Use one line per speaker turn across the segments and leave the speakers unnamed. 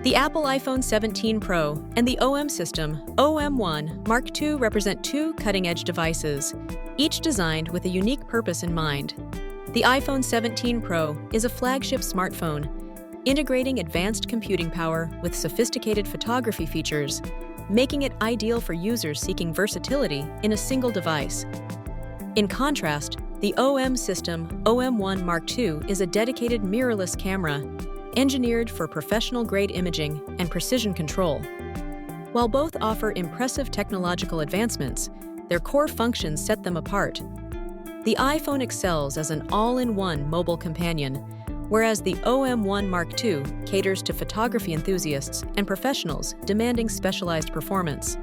The Apple iPhone 17 Pro and the OM system OM1 Mark II represent two cutting-edge devices, each designed with a unique purpose in mind. The iPhone 17 Pro is a flagship smartphone, integrating advanced computing power with sophisticated photography features, making it ideal for users seeking versatility in a single device. In contrast, the OM system OM1 Mark II is a dedicated mirrorless camera, engineered for professional-grade imaging and precision control. While both offer impressive technological advancements, their core functions set them apart. The iPhone excels as an all-in-one mobile companion, whereas the OM1 Mark II caters to photography enthusiasts and professionals demanding specialized performance.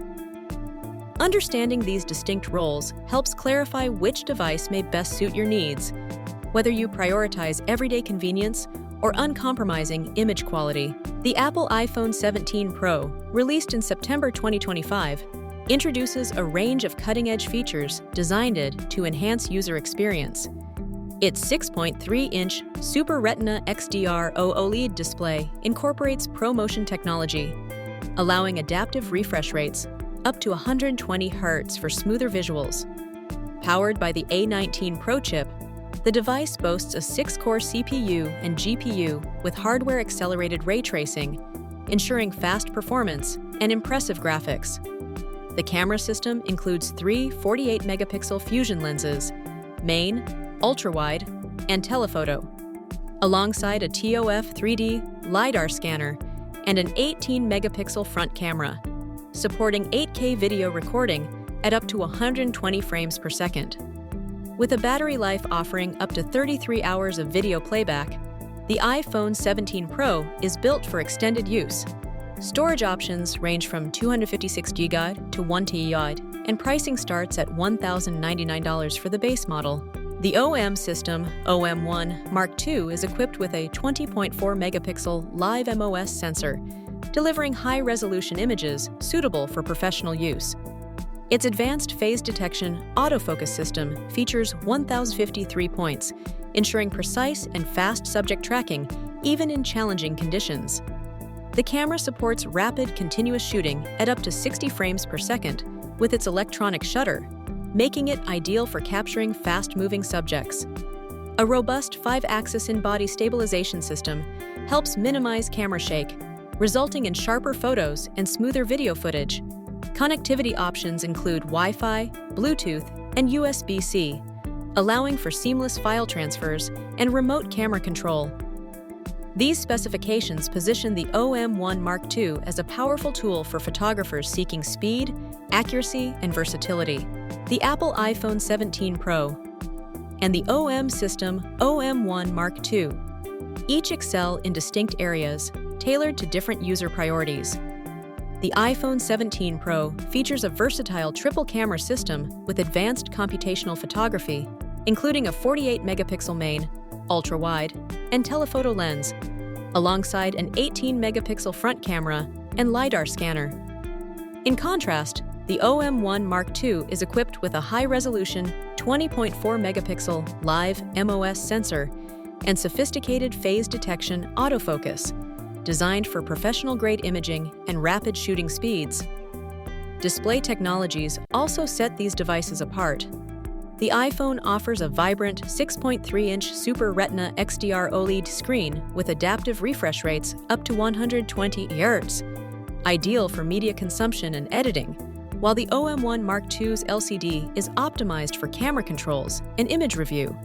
Understanding these distinct roles helps clarify which device may best suit your needs, whether you prioritize everyday convenience or uncompromising image quality. The Apple iPhone 17 Pro, released in September 2025, introduces a range of cutting-edge features designed to enhance user experience. Its 6.3-inch Super Retina XDR OLED display incorporates ProMotion technology, allowing adaptive refresh rates up to 120 Hz for smoother visuals. Powered by the A19 Pro chip, the device boasts a 6-core CPU and GPU with hardware-accelerated ray tracing, ensuring fast performance and impressive graphics. The camera system includes three 48-megapixel fusion lenses, main, ultra-wide, and telephoto, alongside a TOF 3D LiDAR scanner and an 18-megapixel front camera, supporting 8K video recording at up to 120 frames per second. With a battery life offering up to 33 hours of video playback, the iPhone 17 Pro is built for extended use. Storage options range from 256GB to 1TB, and pricing starts at $1,099 for the base model. The OM system OM1 Mark II is equipped with a 20.4-megapixel live MOS sensor, delivering high-resolution images suitable for professional use. Its advanced phase detection autofocus system features 1,053 points, ensuring precise and fast subject tracking even in challenging conditions. The camera supports rapid continuous shooting at up to 60 frames per second with its electronic shutter, making it ideal for capturing fast-moving subjects. A robust 5-axis in-body stabilization system helps minimize camera shake, resulting in sharper photos and smoother video footage. Connectivity options include Wi-Fi, Bluetooth, and USB-C, allowing for seamless file transfers and remote camera control. These specifications position the OM1 Mark II as a powerful tool for photographers seeking speed, accuracy, and versatility. The Apple iPhone 17 Pro and the OM system OM1 Mark II each excel in distinct areas, tailored to different user priorities. The iPhone 17 Pro features a versatile triple-camera system with advanced computational photography, including a 48-megapixel main, ultra-wide, and telephoto lens, alongside an 18-megapixel front camera and LiDAR scanner. In contrast, the OM1 Mark II is equipped with a high-resolution 20.4-megapixel live MOS sensor and sophisticated phase detection autofocus, designed for professional-grade imaging and rapid shooting speeds. Display technologies also set these devices apart. The iPhone offers a vibrant 6.3-inch Super Retina XDR OLED screen with adaptive refresh rates up to 120 Hz, ideal for media consumption and editing, while the OM1 Mark II's LCD is optimized for camera controls and image review.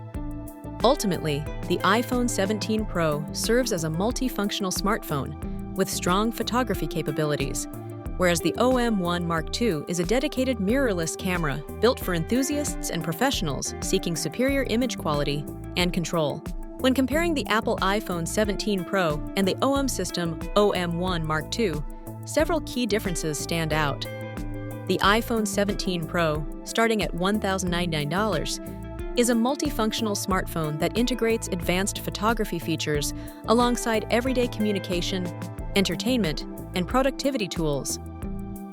Ultimately, the iPhone 17 Pro serves as a multifunctional smartphone with strong photography capabilities, whereas the OM1 Mark II is a dedicated mirrorless camera built for enthusiasts and professionals seeking superior image quality and control. When comparing the Apple iPhone 17 Pro and the OM system OM1 Mark II, several key differences stand out. The iPhone 17 Pro, starting at $1,099, is a multifunctional smartphone that integrates advanced photography features alongside everyday communication, entertainment, and productivity tools.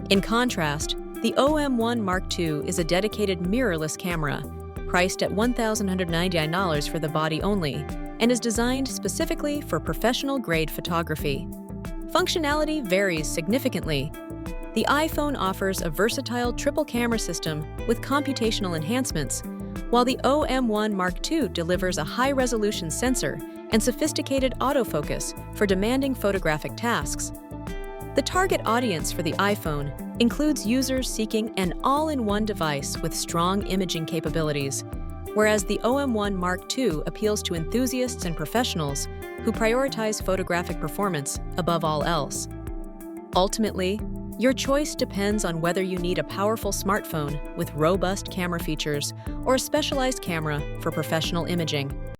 In contrast, the OM1 Mark II is a dedicated mirrorless camera, priced at $1,199 for the body only, and is designed specifically for professional-grade photography. Functionality varies significantly. The iPhone offers a versatile triple camera system with computational enhancements, while the OM1 Mark II delivers a high-resolution sensor and sophisticated autofocus for demanding photographic tasks. The target audience for the iPhone includes users seeking an all-in-one device with strong imaging capabilities, whereas the OM1 Mark II appeals to enthusiasts and professionals who prioritize photographic performance above all else. Ultimately, your choice depends on whether you need a powerful smartphone with robust camera features or a specialized camera for professional imaging.